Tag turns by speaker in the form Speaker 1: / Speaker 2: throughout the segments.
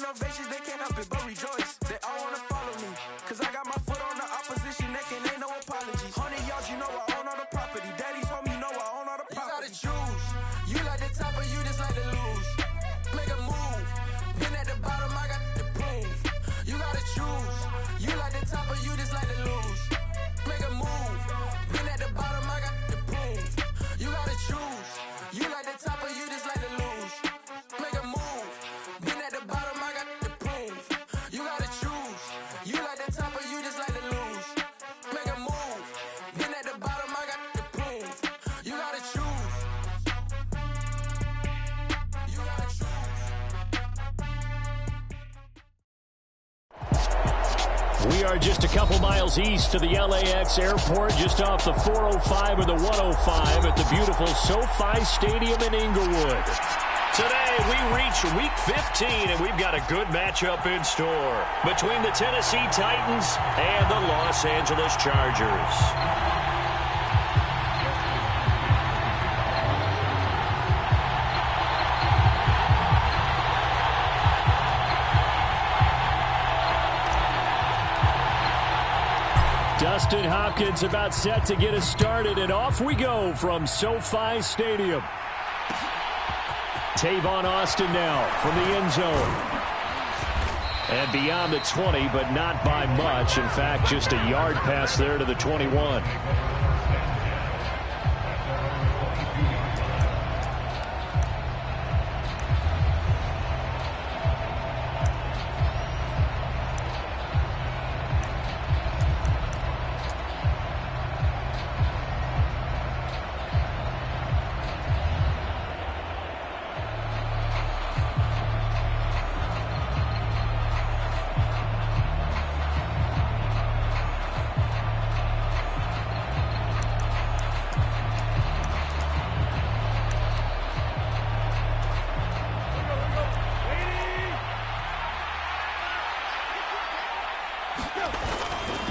Speaker 1: ovations, they can't help it but rejoice. They all wanna follow me, cause I got my foot on the opposition neck and ain't no apologies. 100 yards, you know I own all the property. Daddy's home, you know I own all the property. You gotta choose. You like the top or you just like to lose. Make a move. Been at the bottom, I got the prove. You gotta choose. You like the top or you just like to lose. Make a move. Been at the bottom, I got the prove. You gotta choose. You like the top or you just like to lose. Make a move. Been at the bottom, I got the prove. You gotta choose. You like the top or you just like to lose. Make a move. Been at the bottom, I got the prove. You gotta choose. You gotta choose.
Speaker 2: We are just a couple miles east of the LAX airport, just off the 405 or the 105 at the beautiful SoFi Stadium in Inglewood.
Speaker 3: Today, we reach Week 15, and we've got a good matchup in store between the Tennessee Titans and the Los Angeles Chargers.
Speaker 2: Dustin Hopkins about set to get us started, and off we go from SoFi Stadium. Tavon Austin now from the end zone. And beyond the 20, but not by much. In fact, just a yard pass there to the 21.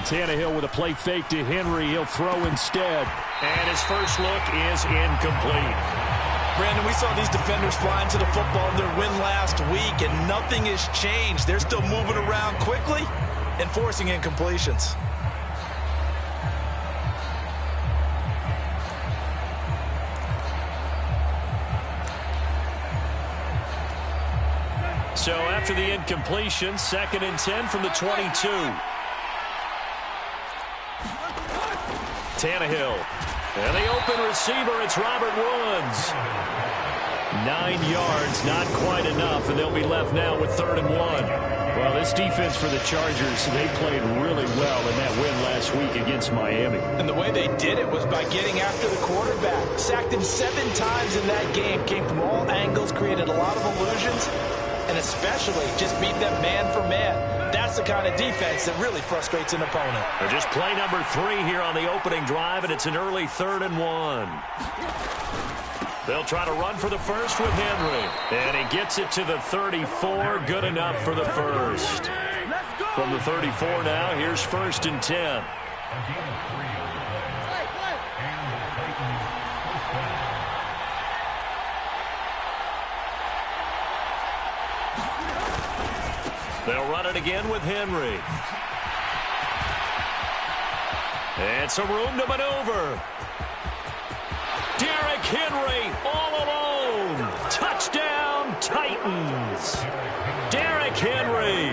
Speaker 2: Tannehill with a play fake to Henry. He'll throw instead.
Speaker 3: And his first look is incomplete.
Speaker 4: Brandon, we saw these defenders flying to the football in their win last week, and nothing has changed. They're still moving around quickly and forcing incompletions.
Speaker 3: So after the incompletion, 2nd and 10 from the 22. Tannehill. And the open receiver, it's Robert Woods. 9 yards, not quite enough, and they'll be left now with 3rd and 1.
Speaker 2: Well, this defense for the Chargers, they played really well in that win last week against Miami.
Speaker 4: And the way they did it was by getting after the quarterback. Sacked him 7 times in that game. Came from all angles, created a lot of illusions, and especially just beat them man for man. That's the kind of defense that really frustrates an opponent.
Speaker 3: They're just play number 3 here on the opening drive, and it's an early 3rd and 1. They'll try to run for the first with Henry. And he gets it to the 34. Good enough for the first. From the 34 now, here's 1st and 10. They'll run it again with Henry. And some room to maneuver. Derrick Henry all alone. Touchdown, Titans.
Speaker 2: Derrick Henry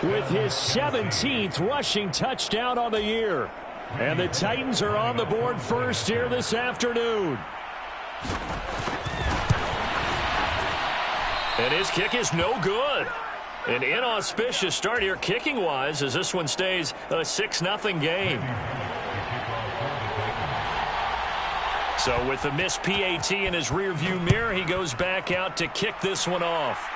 Speaker 2: with his 17th rushing touchdown on the year. And the Titans are on the board first here this afternoon.
Speaker 3: And his kick is no good. An inauspicious start here kicking-wise as this one stays a 6-0 game. So with the missed PAT in his rearview mirror, he goes back out to kick this one off.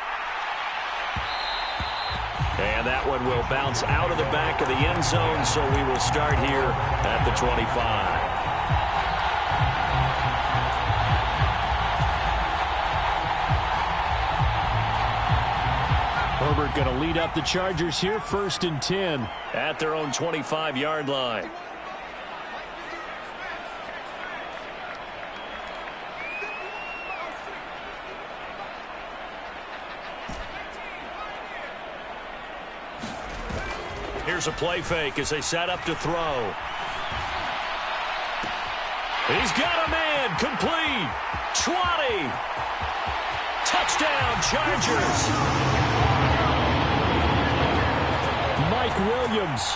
Speaker 3: And that one will bounce out of the back of the end zone, so we will start here at the 25.
Speaker 2: Herbert going to lead up the Chargers here, 1st and 10.
Speaker 3: At their own 25-yard line. Here's a play fake as they set up to throw. He's got a man. Complete. 20. Touchdown, Chargers.
Speaker 2: Mike Williams,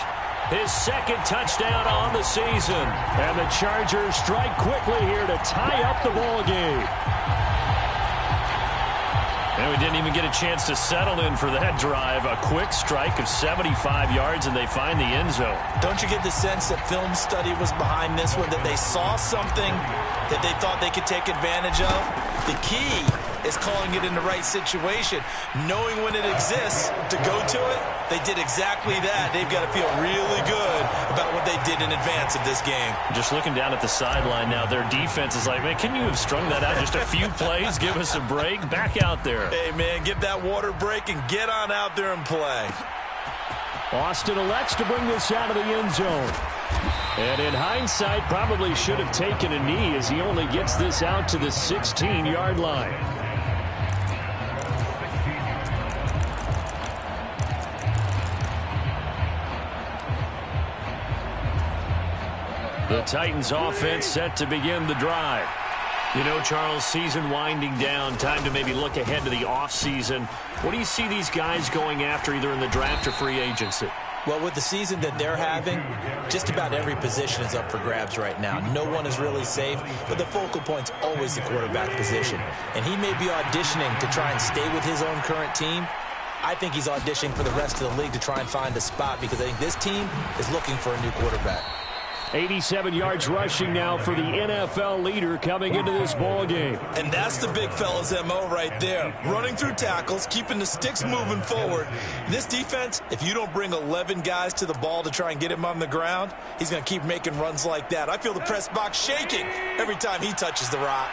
Speaker 3: his second touchdown on the season.
Speaker 2: And the Chargers strike quickly here to tie up the ball game.
Speaker 3: And we didn't even get a chance to settle in for that drive. A quick strike of 75 yards, and they find the end zone.
Speaker 4: Don't you get the sense that film study was behind this one, that they saw something that they thought they could take advantage of? The key is calling it in the right situation, knowing when it exists to go to it. They did exactly that. They've got to feel really good about what they did in advance of this game.
Speaker 3: Just looking down at the sideline now, their defense is like, man, can you have strung that out just a few plays? Give us a break. Back out there.
Speaker 4: Hey, man, give that water break and get on out there and play.
Speaker 2: Austin elects to bring this out of the end zone. And in hindsight, probably should have taken a knee as he only gets this out to the 16-yard line.
Speaker 3: The Titans offense set to begin the drive. You know, Charles, season winding down, time to maybe look ahead to the offseason. What do you see these guys going after either in the draft or free agency?
Speaker 4: Well, with the season that they're having, just about every position is up for grabs right now. No one is really safe, but the focal point's always the quarterback position. And he may be auditioning to try and stay with his own current team. I think he's auditioning for the rest of the league to try and find a spot because I think this team is looking for a new quarterback.
Speaker 2: 87 yards rushing now for the NFL leader coming into this ball game.
Speaker 4: And that's the big fella's MO right there. Running through tackles, keeping the sticks moving forward. This defense, if you don't bring 11 guys to the ball to try and get him on the ground, he's going to keep making runs like that. I feel the press box shaking every time he touches the rock.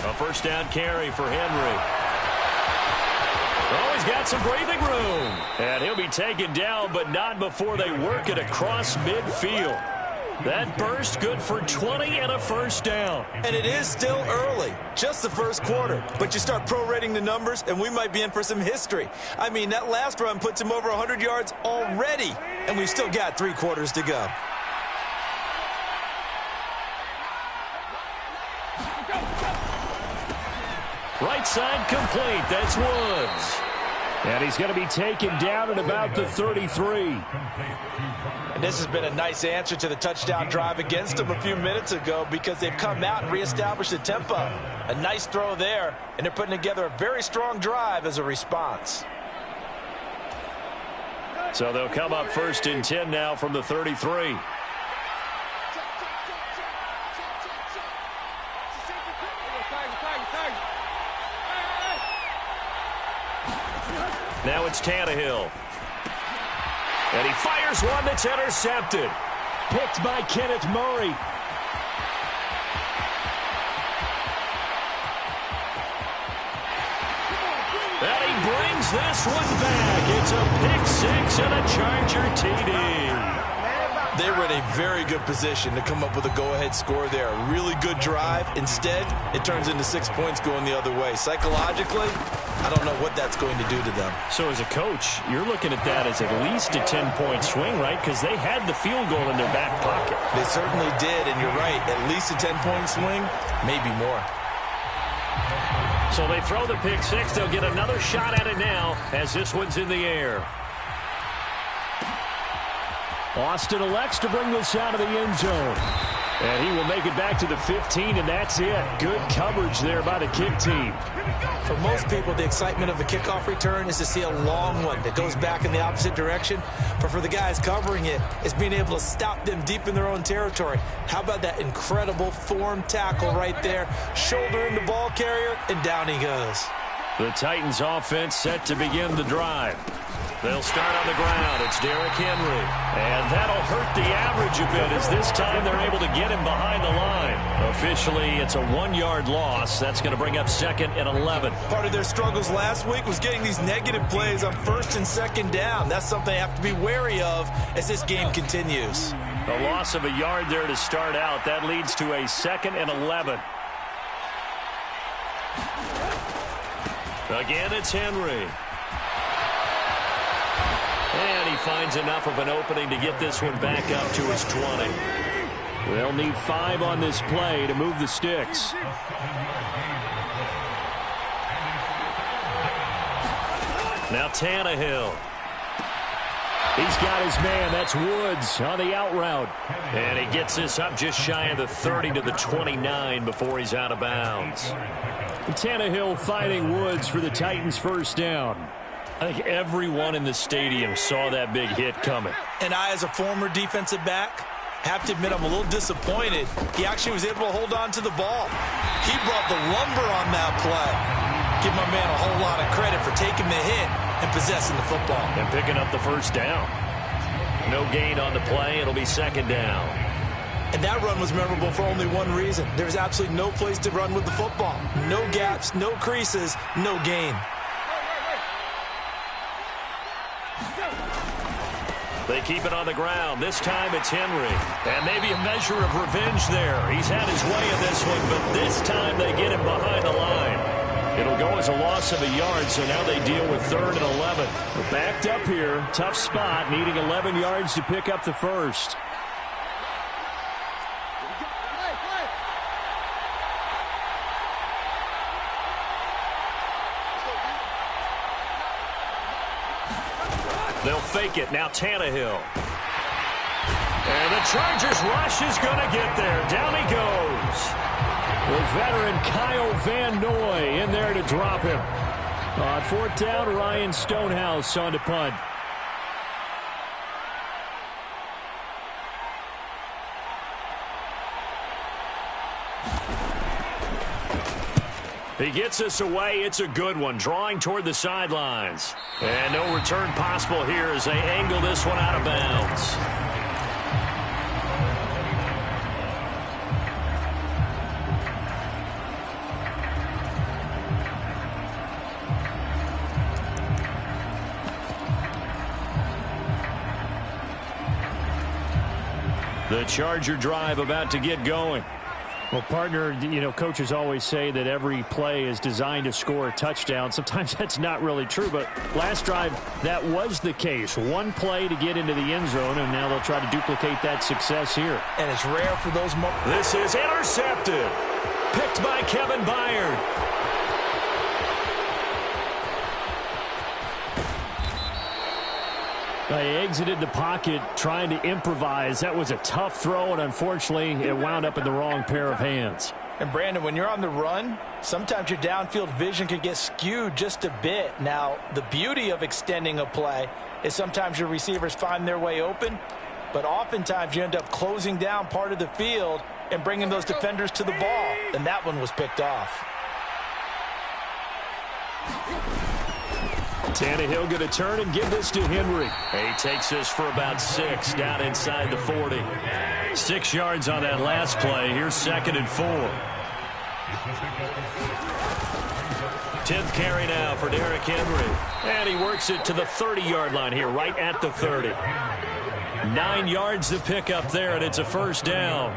Speaker 3: A first down carry for Henry. Oh, he's got some breathing room. And he'll be taken down, but not before they work it across midfield. That burst good for 20 and a first down.
Speaker 4: And it is still early, just the first quarter. But you start prorating the numbers, and we might be in for some history. I mean, that last run puts him over 100 yards already, and we've still got 3 quarters to go.
Speaker 3: Right side complete. That's Woods.
Speaker 2: And he's going to be taken down at about the 33.
Speaker 4: And this has been a nice answer to the touchdown drive against them a few minutes ago because they've come out and reestablished the tempo. A nice throw there, and they're putting together a very strong drive as a response.
Speaker 3: So they'll come up first and 10 now from the 33. Now it's Tannehill. And he fires one that's intercepted.
Speaker 2: Picked by Kenneth Murray.
Speaker 3: And he brings this one back. It's a pick 6 and a Charger TD.
Speaker 4: They were in a very good position to come up with a go-ahead score there. A really good drive. Instead, it turns into 6 points going the other way. Psychologically, I don't know what that's going to do to them.
Speaker 3: So as a coach, you're looking at that as at least a 10-point swing, right? Because they had the field goal in their back pocket.
Speaker 4: They certainly did, and you're right. At least a 10-point swing, maybe more.
Speaker 3: So they throw the pick 6. They'll get another shot at it now as this one's in the air.
Speaker 2: Austin elects to bring this out of the end zone. And he will make it back to the 15, and that's it. Good coverage there by the kick team.
Speaker 4: For most people, the excitement of a kickoff return is to see a long one that goes back in the opposite direction. But for the guys covering it, it's being able to stop them deep in their own territory. How about that incredible form tackle right there? Shoulder in the ball carrier, and down he goes.
Speaker 3: The Titans offense set to begin the drive. They'll start on the ground. It's Derrick Henry. And that'll hurt the average yardage a bit as this time they're able to get him behind the line. Officially, it's a 1-yard loss. That's going to bring up 2nd and 11.
Speaker 4: Part of their struggles last week was getting these negative plays on 1st and 2nd down. That's something they have to be wary of as this game continues.
Speaker 3: A loss of a yard there to start out. That leads to a 2nd and 11. Again, it's Henry. And he finds enough of an opening to get this one back up to his 20.
Speaker 2: They'll need 5 on this play to move the sticks.
Speaker 3: Now Tannehill.
Speaker 2: He's got his man. That's Woods on the out route.
Speaker 3: And he gets this up just shy of the 30 to the 29 before he's out of bounds.
Speaker 2: Tannehill fighting Woods for the Titans' first down.
Speaker 3: I think everyone in the stadium saw that big hit coming.
Speaker 4: And I, as a former defensive back, have to admit I'm a little disappointed. He actually was able to hold on to the ball. He brought the lumber on that play. Give my man a whole lot of credit for taking the hit and possessing the football.
Speaker 3: And picking up the first down. No gain on the play. It'll be 2nd down.
Speaker 4: And that run was memorable for only one reason. There was absolutely no place to run with the football. No gaps, no creases, no gain.
Speaker 3: They keep it on the ground. This time it's Henry. And maybe a measure of revenge there. He's had his way in this one, but this time they get him behind the line. It'll go as a loss of a yard, so now they deal with 3rd and 11.
Speaker 2: We're backed up here. Tough spot, needing 11 yards to pick up the first.
Speaker 3: They'll fake it. Now Tannehill. And the Chargers rush is going to get there. Down he goes.
Speaker 2: The veteran Kyle Van Noy in there to drop him. On 4th down, Ryan Stonehouse on to punt.
Speaker 3: He gets us away. It's a good one. Drawing toward the sidelines. And no return possible here as they angle this one out of bounds. The Charger drive about to get going.
Speaker 2: Well, partner, you know, coaches always say that every play is designed to score a touchdown. Sometimes that's not really true, but last drive, that was the case. One play to get into the end zone, and now they'll try to duplicate that success here.
Speaker 4: And it's rare for those moments.
Speaker 3: This is intercepted. Picked by Kevin Byard.
Speaker 2: They exited the pocket trying to improvise. That was a tough throw, and unfortunately, it wound up in the wrong pair of hands.
Speaker 4: And, Brandon, when you're on the run, sometimes your downfield vision can get skewed just a bit. Now, the beauty of extending a play is sometimes your receivers find their way open, but oftentimes you end up closing down part of the field and bringing those defenders to the ball, and that one was picked off.
Speaker 2: Tannehill going to turn and give this to Henry.
Speaker 3: He takes this for about 6 down inside the 40. 6 yards on that last play. Here's 2nd and 4. 10th carry now for Derrick Henry. And he works it to the 30-yard line here, right at the 30. 9 yards to pick up there, and it's a first down.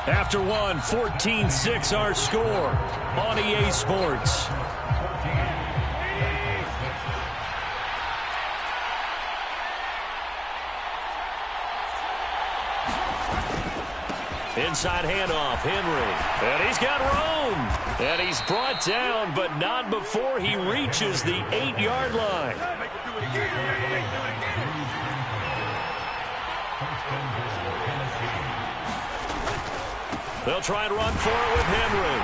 Speaker 3: After one, 14-6 our score on EA Sports. Inside handoff, Henry. And he's got room. And he's brought down, but not before he reaches the 8-yard line. They'll try and run for it with Henry.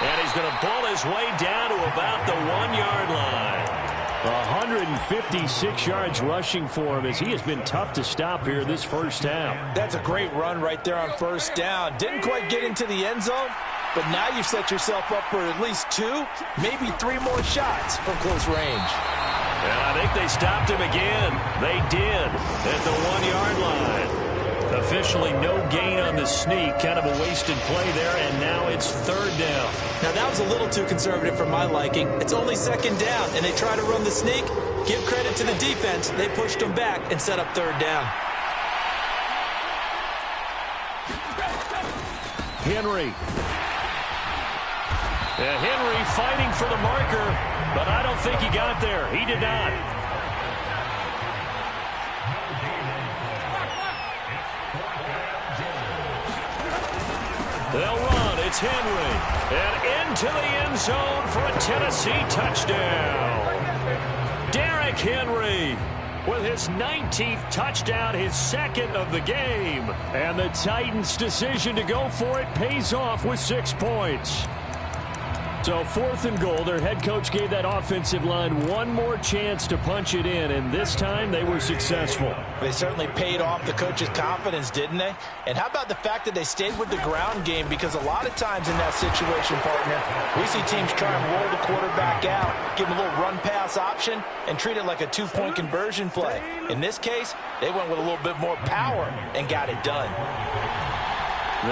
Speaker 3: And he's going to pull his way down to about the 1-yard line.
Speaker 2: 156 yards rushing for him as he has been tough to stop here this first half.
Speaker 4: That's a great run right there on first down. Didn't quite get into the end zone, but now you've set yourself up for at least 2, maybe 3 more shots from close range.
Speaker 3: And I think they stopped him again. They did at the 1-yard line. Officially no gain on the sneak. Kind of a wasted play there, and now it's 3rd down.
Speaker 4: Now, that was a little too conservative for my liking. It's only 2nd down, and they try to run the sneak. Give credit to the defense. They pushed them back and set up 3rd down.
Speaker 2: Henry.
Speaker 3: Henry fighting for the marker, but I don't think he got there. He did not. They'll run. It's Henry. And into the end zone for a Tennessee touchdown. Derrick Henry with his 19th touchdown, his 2nd of the game.
Speaker 2: And the Titans' decision to go for it pays off with 6 points. So 4th and goal, their head coach gave that offensive line one more chance to punch it in, and this time they were successful.
Speaker 4: They certainly paid off the coach's confidence, didn't they? And how about the fact that they stayed with the ground game? Because a lot of times in that situation, partner, we see teams try and roll the quarterback out, give him a little run-pass option, and treat it like a 2-point conversion play. In this case, they went with a little bit more power and got it done.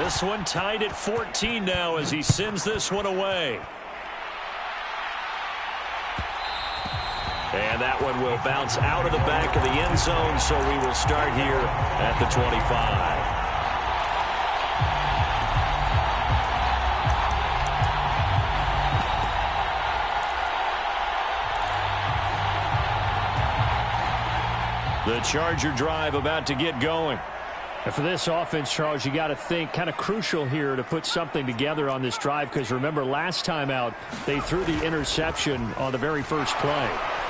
Speaker 3: This one tied at 14 now as he sends this one away. And that one will bounce out of the back of the end zone, so we will start here at the 25. The Charger drive about to get going.
Speaker 2: And for this offense, Charles, you got to think kind of crucial here to put something together on this drive, because remember last time out they threw the interception on the very first play.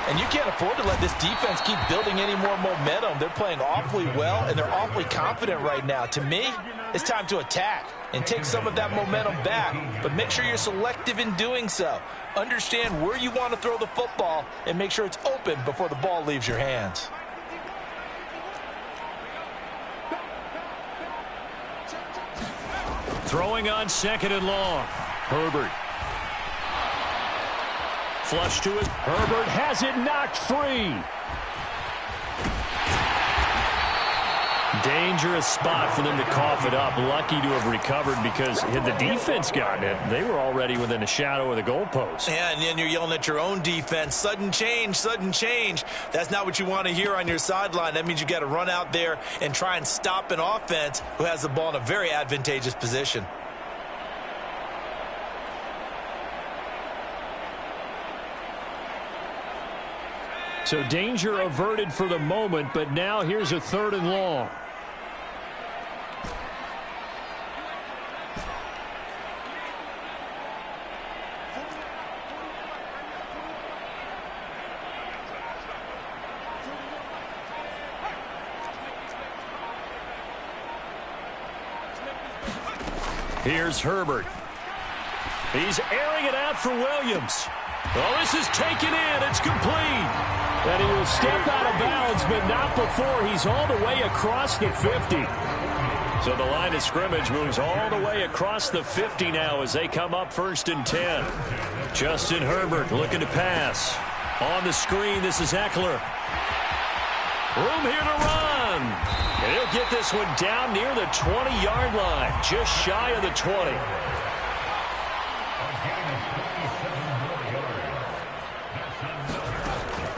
Speaker 4: And you can't afford to let this defense keep building any more momentum. They're playing awfully well, and they're awfully confident right now. To me, it's time to attack and take some of that momentum back, but make sure you're selective in doing so. Understand where you want to throw the football and make sure it's open before the ball leaves your hands.
Speaker 3: Throwing on 2nd and long. Herbert. Flush to it.
Speaker 2: Herbert has it knocked free.
Speaker 3: Dangerous spot for them to cough it up. Lucky to have recovered, because had the defense gotten it, they were already within a shadow of the goalpost.
Speaker 4: Yeah, and then you're yelling at your own defense. Sudden change, sudden change. That's not what you want to hear on your sideline. That means you got to run out there and try and stop an offense who has the ball in a very advantageous position.
Speaker 2: So danger averted for the moment, but now here's a 3rd and long.
Speaker 3: Here's Herbert. He's airing it out for Williams. Oh, this is taken in. It's complete.
Speaker 2: And he will step out of bounds, but not before he's all the way across the 50.
Speaker 3: So the line of scrimmage moves all the way across the 50 now as they come up 1st and 10. Justin Herbert looking to pass. On the screen, this is Eckler. Room here to run. And he'll get this one down near the 20-yard line, just shy of the 20.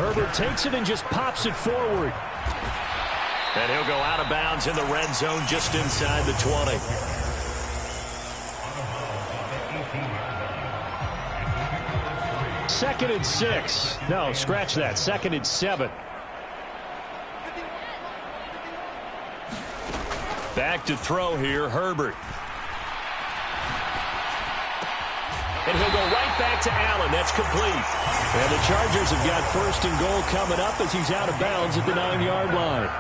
Speaker 2: Herbert takes it and just pops it forward.
Speaker 3: And he'll go out of bounds in the red zone just inside the 20.
Speaker 2: Second and 6. No, scratch that. 2nd and 7.
Speaker 3: Back to throw here, Herbert. And he'll go right back to Allen. That's complete.
Speaker 2: And the Chargers have got 1st and goal coming up as he's out of bounds at the 9-yard line.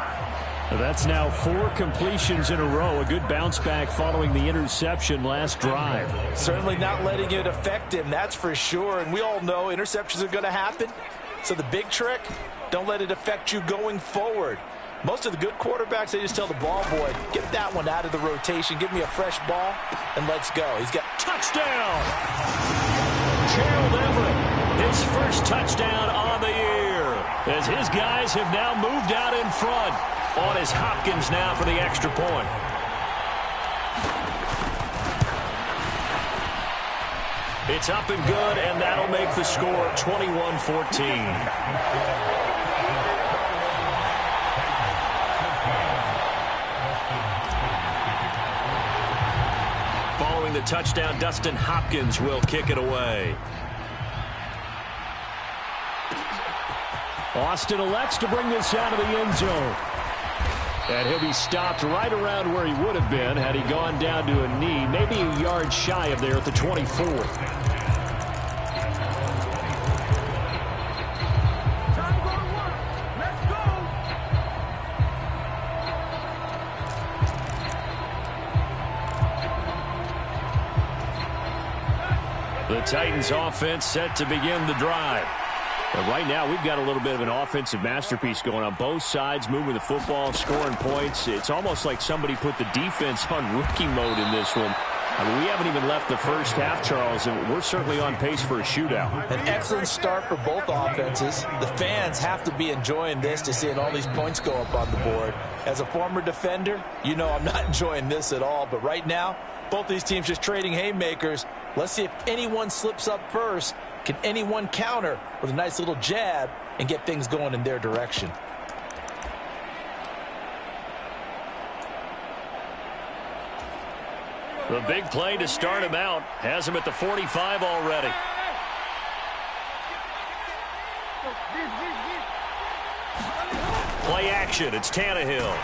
Speaker 2: That's now 4 completions in a row. A good bounce back following the interception last drive.
Speaker 4: Certainly not letting it affect him, that's for sure. And we all know interceptions are going to happen. So the big trick, don't let it affect you going forward. Most of the good quarterbacks, they just tell the ball boy, get that one out of the rotation, give me a fresh ball, and let's go. He's got
Speaker 3: touchdown. Gerald Everett, his first touchdown on the year, as his guys have now moved out in front. On is Hopkins now for the extra point. It's up and good, and that'll make the score 21-14. Following the touchdown, Dustin Hopkins will kick it away.
Speaker 2: Austin elects to bring this out of the end zone. And he'll be stopped right around where he would have been had he gone down to a knee, maybe a yard shy of there at the 24.
Speaker 3: The Titans offense set to begin the drive.
Speaker 2: And right now, we've got a little bit of an offensive masterpiece going on both sides, moving the football, scoring points. It's almost like somebody put the defense on rookie mode in this one. I mean, we haven't even left the first half, Charles, and we're certainly on pace for a shootout.
Speaker 4: an excellent start for both offenses. The fans have to be enjoying this to seeing all these points go up on the board. As a former defender, you know I'm not enjoying this at all. But right now, both these teams just trading haymakers. Let's see if anyone slips up first. Can anyone counter with a nice little jab and get things going in their direction?
Speaker 3: The big play to start him out has him at the 45 already. Play action. It's Tannehill.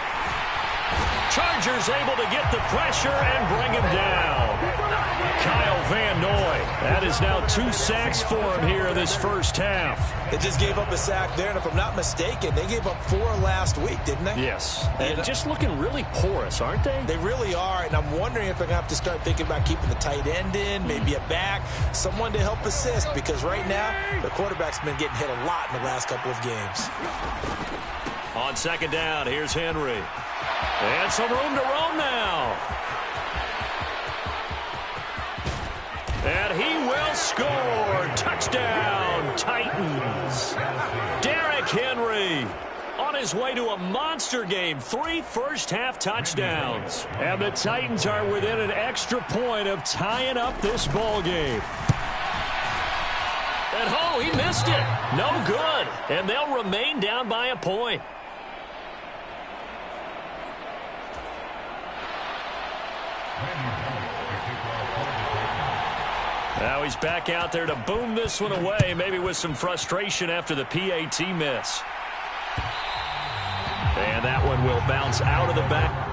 Speaker 3: Chargers able to get the pressure and bring him down. Kyle Van Noy. That is now 2 sacks for him here in this first half.
Speaker 4: They just gave up a sack there, and if I'm not mistaken, they gave up 4 last week, didn't they?
Speaker 2: Yes. And just looking really porous, aren't they?
Speaker 4: They really are, and I'm wondering if they're going to have to start thinking about keeping the tight end in, maybe a back, someone to help assist, because right now, the quarterback's been getting hit a lot in the last couple of games.
Speaker 3: On second down, here's Henry. And some room to roam now. And he will score. Touchdown, Titans. Derrick Henry on his way to a monster game. 3 first-half touchdowns.
Speaker 2: And the Titans are within an extra point of tying up this ball game.
Speaker 3: And oh, he missed it. No good. And they'll remain down by a point. Now he's back out there to boom this one away, maybe with some frustration after the PAT miss. And that one will bounce out of the back.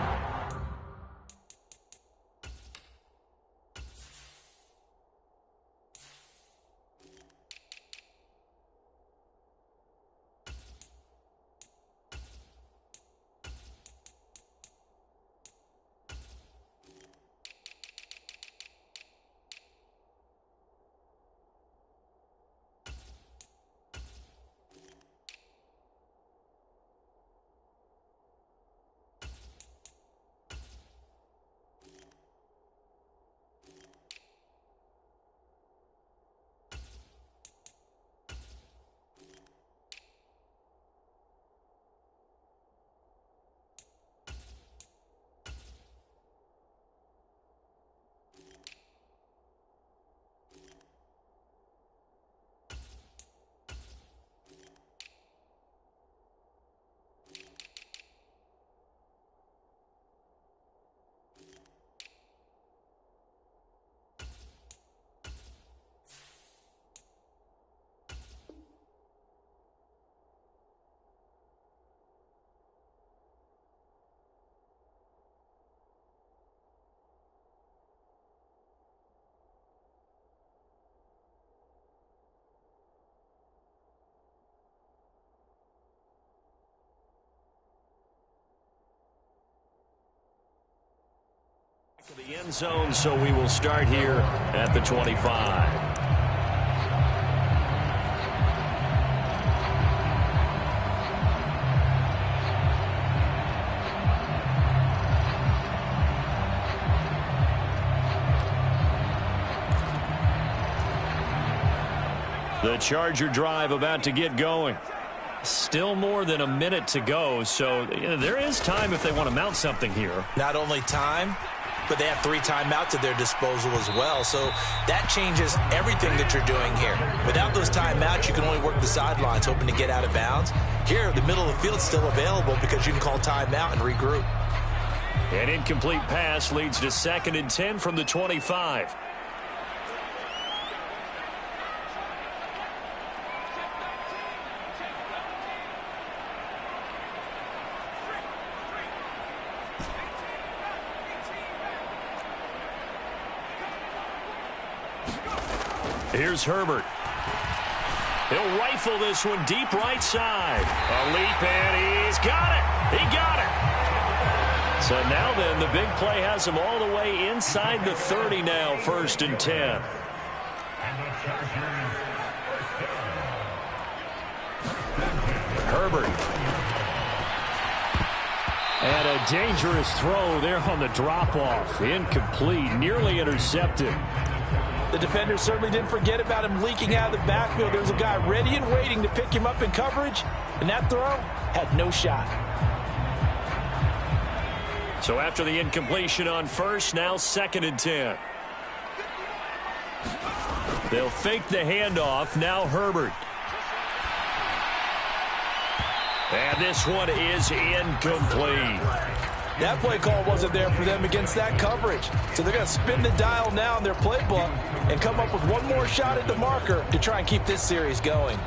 Speaker 3: The end zone, so we will start here at the 25. The Charger drive about to get going. Still more than a minute to go, so there is time if they want to mount something here.
Speaker 4: Not only time, but they have 3 timeouts at their disposal as well, so that changes everything that you're doing here. Without those timeouts, you can only work the sidelines, hoping to get out of bounds. Here, the middle of the field is still available because you can call timeout and regroup.
Speaker 3: An incomplete pass leads to 2nd and 10 from the 25. Here's Herbert. He'll rifle this one deep right side. A leap, and he's got it. He got it. So now then, the big play has him all the way inside the 30 now, 1st and 10. Herbert.
Speaker 2: And a dangerous throw there on the drop-off. Incomplete, nearly intercepted.
Speaker 4: The defender certainly didn't forget about him leaking out of the backfield. There was a guy ready and waiting to pick him up in coverage, and that throw had no shot.
Speaker 3: So after the incompletion on 1st, now 2nd and 10. They'll fake the handoff. Now Herbert. And this one is incomplete.
Speaker 4: That play call wasn't there for them against that coverage. So they're going to spin the dial now in their playbook and come up with one more shot at the marker to try and keep this series going.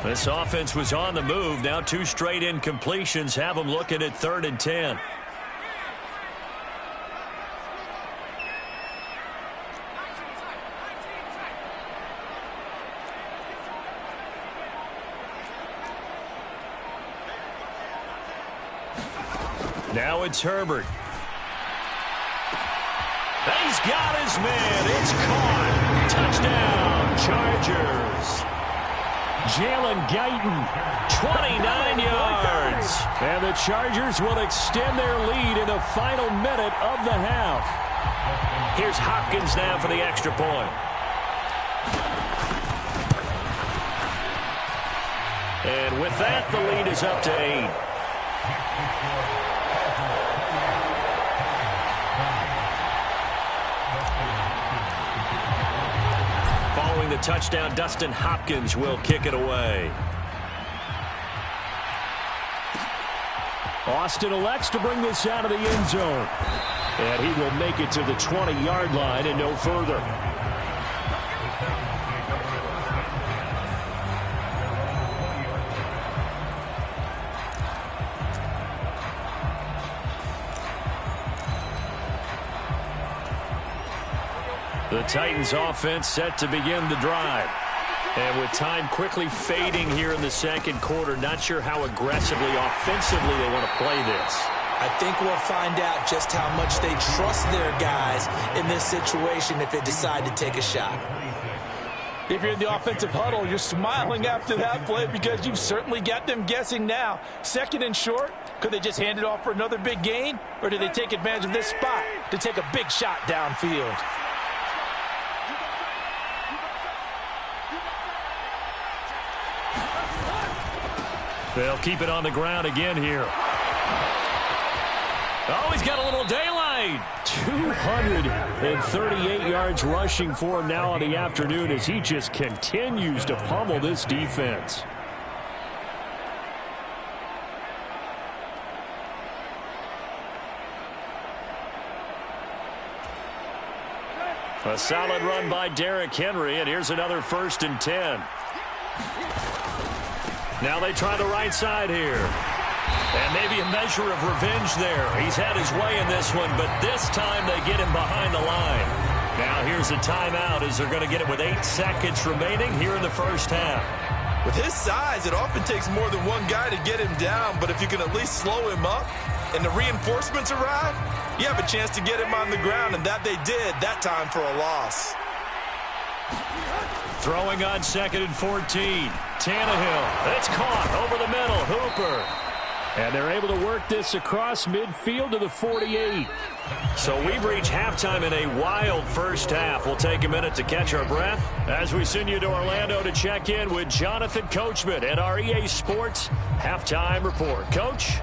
Speaker 3: This offense was on the move. Now 2 straight incompletions have them looking at 3rd and 10. Now it's Herbert. He's got his man. It's caught. Touchdown, Chargers.
Speaker 2: Jalen Guyton,
Speaker 3: 29 yards.
Speaker 2: And the Chargers will extend their lead in the final minute of the half.
Speaker 3: Here's Hopkins now for the extra point. And with that, the lead is up to 8. Following the touchdown, Dustin Hopkins will kick it away.
Speaker 2: Austin elects to bring this out of the end zone. And he will make it to the 20-yard line and no further.
Speaker 3: The Titans offense set to begin the drive. And with time quickly fading here in the 2nd quarter, not sure how aggressively, offensively they want to play this.
Speaker 4: I think we'll find out just how much they trust their guys in this situation if they decide to take a shot. If you're in the offensive huddle, you're smiling after that play because you've certainly got them guessing now. 2nd and short, could they just hand it off for another big gain? Or do they take advantage of this spot to take a big shot downfield?
Speaker 3: They'll keep it on the ground again here. Oh, he's got a little daylight.
Speaker 2: 238 yards rushing for him now on the afternoon as he just continues to pummel this defense.
Speaker 3: A solid run by Derrick Henry, and here's another 1st and 10. Now they try the right side here. And maybe a measure of revenge there. He's had his way in this one, but this time they get him behind the line. Now here's a timeout as they're going to get it with 8 seconds remaining here in the 1st half.
Speaker 5: With his size, it often takes more than one guy to get him down, but if you can at least slow him up and the reinforcements arrive, you have a chance to get him on the ground, and that they did that time for a loss.
Speaker 3: Throwing on 2nd and 14. Tannehill. It's caught over the middle. Hooper.
Speaker 2: And they're able to work this across midfield to the 48.
Speaker 3: So we've reached halftime in a wild first half. We'll take a minute to catch our breath as we send you to Orlando to check in with Jonathan Coachman at our EA Sports Halftime Report. Coach?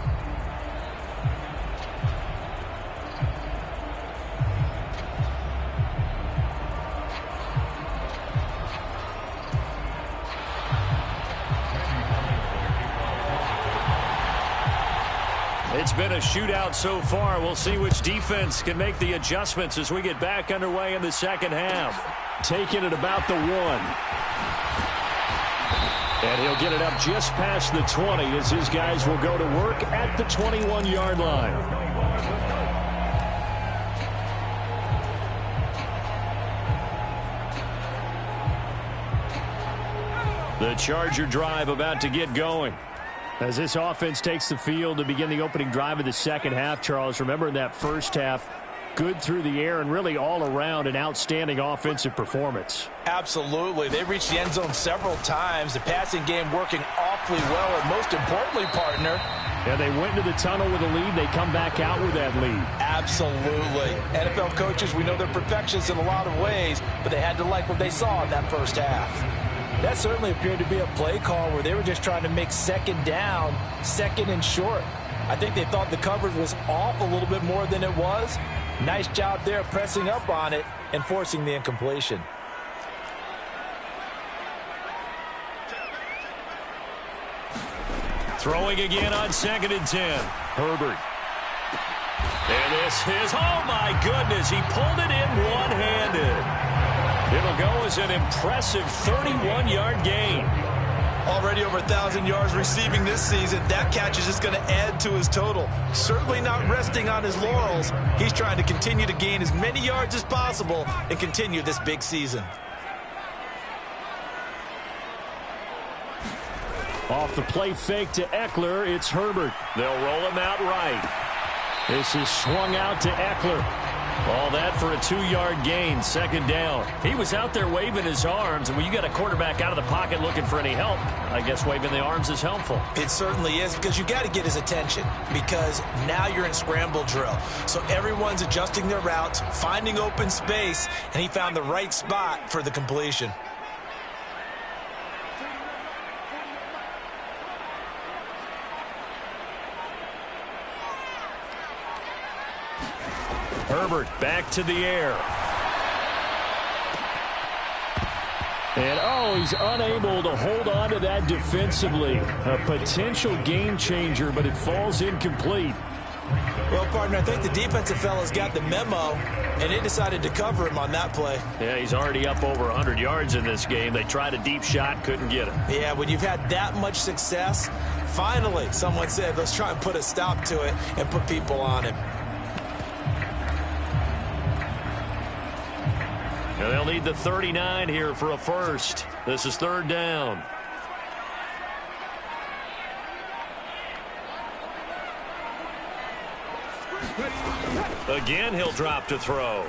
Speaker 3: It's been a shootout so far. We'll see which defense can make the adjustments as we get back underway in the second half.
Speaker 2: Taking it about the 1. And he'll get it up just past the 20 as his guys will go to work at the 21-yard line. The Charger drive about to get going. As this offense takes the field to begin the opening drive of the second half, Charles, remember in that first half, good through the air and really all around an outstanding offensive performance.
Speaker 4: Absolutely. They reached the end zone several times. The passing game working awfully well, and most importantly, partner.
Speaker 2: Yeah, they went into the tunnel with a lead. They come back out with that lead.
Speaker 4: Absolutely. NFL coaches, we know they're perfectionists in a lot of ways, but they had to like what they saw in that first half. That certainly appeared to be a play call where they were just trying to make second down, second and short. I think they thought the coverage was off a little bit more than it was. Nice job there pressing up on it and forcing the incompletion.
Speaker 3: Throwing again on 2nd and 10. Herbert. And this is, oh my goodness, he pulled it in one-handed. It'll go as an impressive 31-yard gain.
Speaker 5: Already over 1,000 yards receiving this season. That catch is just going to add to his total. Certainly not resting on his laurels. He's trying to continue to gain as many yards as possible and continue this big season.
Speaker 2: Off the play fake to Eckler, it's Herbert.
Speaker 3: They'll roll him out right.
Speaker 2: This is swung out to Eckler.
Speaker 3: All that for a 2-yard gain, second down. He was out there waving his arms, and when you got a quarterback out of the pocket looking for any help, I guess waving the arms is helpful.
Speaker 4: It certainly is, because you got to get his attention, because now you're in scramble drill. So everyone's adjusting their routes, finding open space, and he found the right spot for the completion.
Speaker 3: Herbert back to the air.
Speaker 2: And, oh, he's unable to hold on to that defensively. A potential game changer, but it falls incomplete.
Speaker 4: Well, partner, I think the defensive fellas got the memo, and they decided to cover him on that play.
Speaker 3: Yeah, he's already up over 100 yards in this game. They tried a deep shot, couldn't get him.
Speaker 4: Yeah, when you've had that much success, finally someone said, let's try and put a stop to it and put people on him.
Speaker 3: And they'll need the 39 here for a first. This is 3rd down. Again, he'll drop to throw.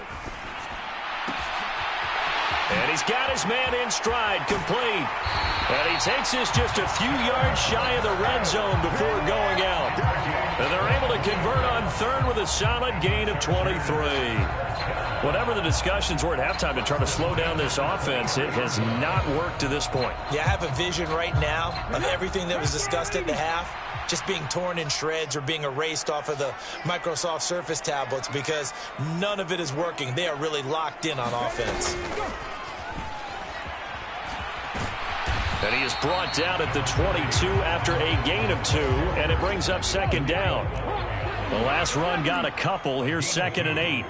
Speaker 3: And he's got his man in stride, complete. And he takes this just a few yards shy of the red zone before going out. And they're able to convert on 3rd with a solid gain of 23. Whatever the discussions were at halftime to try to slow down this offense, it has not worked to this point.
Speaker 4: Yeah, I have a vision right now of everything that was discussed at the half just being torn in shreds or being erased off of the Microsoft Surface tablets because none of it is working. They are really locked in on offense.
Speaker 3: And he is brought down at the 22 after a gain of 2, and it brings up 2nd down. The last run got a couple. Here's 2nd and 8.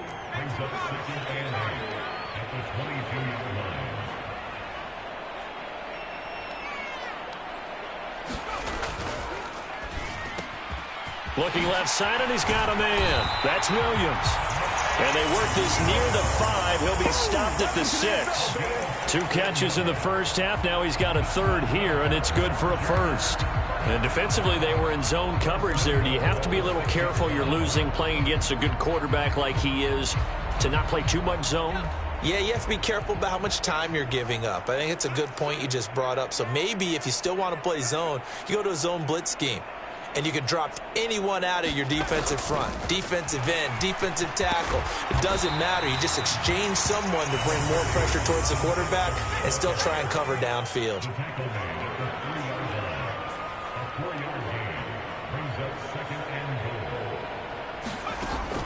Speaker 3: Looking left side, and he's got a man. That's Williams. And they work this near the 5. He'll be stopped at the 6. 2 catches in the first half. Now he's got a 3rd here, and it's good for a first. And defensively, they were in zone coverage there. Do you have to be a little careful? You're losing, playing against a good quarterback like he is, to not play too much zone?
Speaker 4: Yeah, you have to be careful about how much time you're giving up. I think it's a good point you just brought up. So maybe if you still want to play zone, you go to a zone blitz scheme. and you can drop anyone out of your defensive front. Defensive end, defensive tackle. It doesn't matter. You just exchange someone to bring more pressure towards the quarterback and still try and cover downfield.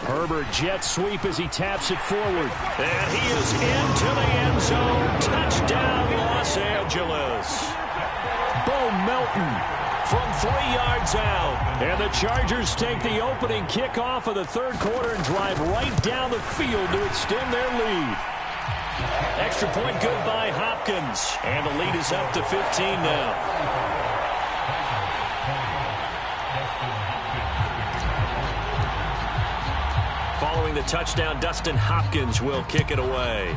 Speaker 2: Herbert jet sweep as he taps it forward. And he is into the end zone. Touchdown, Los Angeles. Bo Melton from 3 yards out. And the Chargers take the opening kickoff of the third quarter and drive right down the field to extend their lead. Extra point good by Hopkins. And the lead is up to 15 now. Following the touchdown, Dustin Hopkins will kick it away.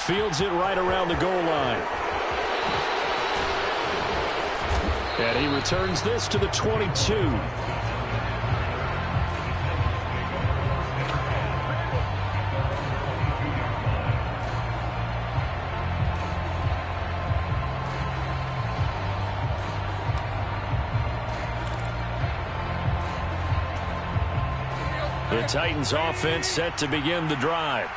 Speaker 2: Fields it right around the goal line. And he returns this to the 22. The Titans offense set to begin the drive.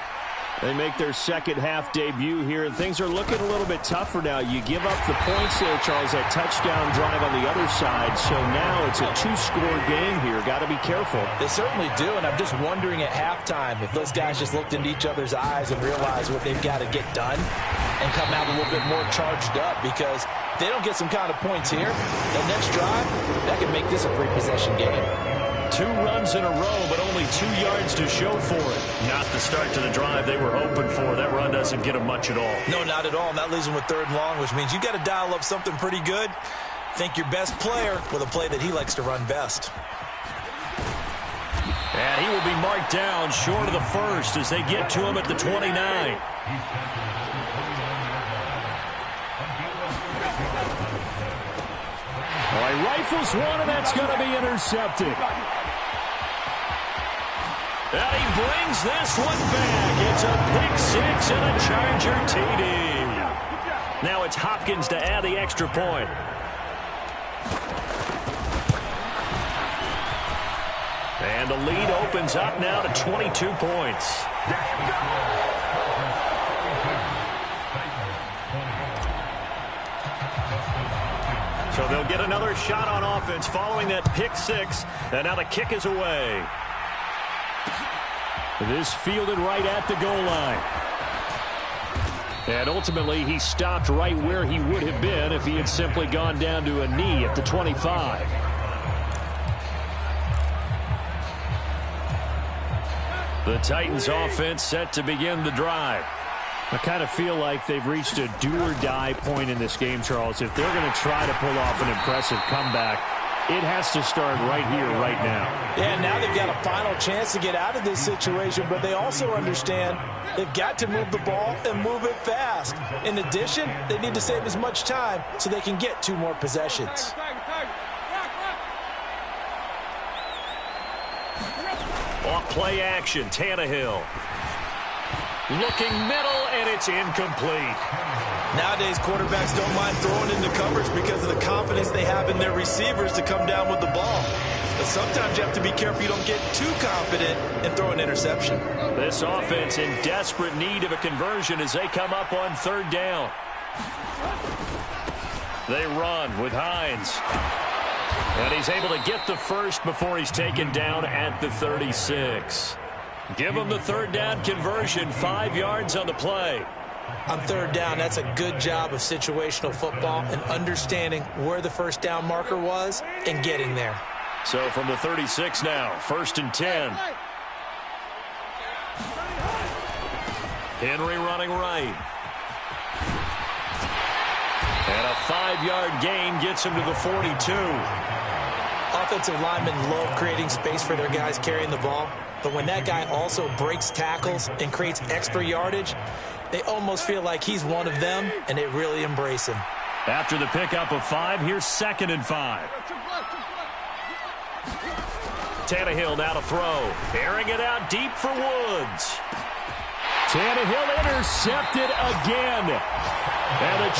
Speaker 2: They make their second half debut here, and things are looking a little bit tougher now. You give up the points there, Charles, that touchdown drive on the other side, so now it's a two-score game here. Got to be careful.
Speaker 4: They certainly do, and I'm just wondering at halftime if those guys just looked into each other's eyes and realized what they've got to get done and come out a little bit more charged up, because if they don't get some kind of points here, the next drive, that could make this a three-possession game.
Speaker 2: 2 runs in a row, but only 2 yards to show for it.
Speaker 3: Not the start to the drive they were hoping for. That run doesn't get them much at all.
Speaker 4: No, not at all. And that leaves them with 3rd and long, which means you got to dial up something pretty good. Think your best player with a play that he likes to run best.
Speaker 2: And he will be marked down short of the first as they get to him at the 29. All right, rifles one, and that's going to be intercepted. And he brings this one back. It's a pick 6 and a Charger TD. Now it's Hopkins to add the extra point. And the lead opens up now to 22 points. So they'll get another shot on offense following that pick 6. And now the kick is away. This fielded right at the goal line. And ultimately, he stopped right where he would have been if he had simply gone down to a knee at the 25. The Titans offense set to begin the drive. I kind of feel like they've reached a do-or-die point in this game, Charles. If they're going to try to pull off an impressive comeback, it has to start right here, right now.
Speaker 4: Yeah, now they've got a final chance to get out of this situation, but they also understand they've got to move the ball and move it fast. In addition, they need to save as much time so they can get 2 more possessions.
Speaker 3: Off play action, Tannehill. Looking middle, and it's incomplete.
Speaker 5: Nowadays, quarterbacks don't mind throwing into coverage because of the confidence they have in their receivers to come down with the ball. But sometimes you have to be careful you don't get too confident and throw an interception.
Speaker 2: This offense in desperate need of a conversion as they come up on 3rd down. They run with Hines. And he's able to get the first before he's taken down at the 36. Give him the 3rd down conversion, 5 yards on the play.
Speaker 4: On 3rd down, that's a good job of situational football and understanding where the 1st down marker was and getting there.
Speaker 2: So from the 36 now, 1st and 10. Henry running right. And a 5-yard gain gets him to the 42.
Speaker 4: Offensive linemen love creating space for their guys carrying the ball, but when that guy also breaks tackles and creates extra yardage, they almost feel like he's one of them, and they really embrace him.
Speaker 2: After the pickup of 5, here's 2nd and 5. Tannehill now to throw. Airing it out deep for Woods. Tannehill intercepted again. And the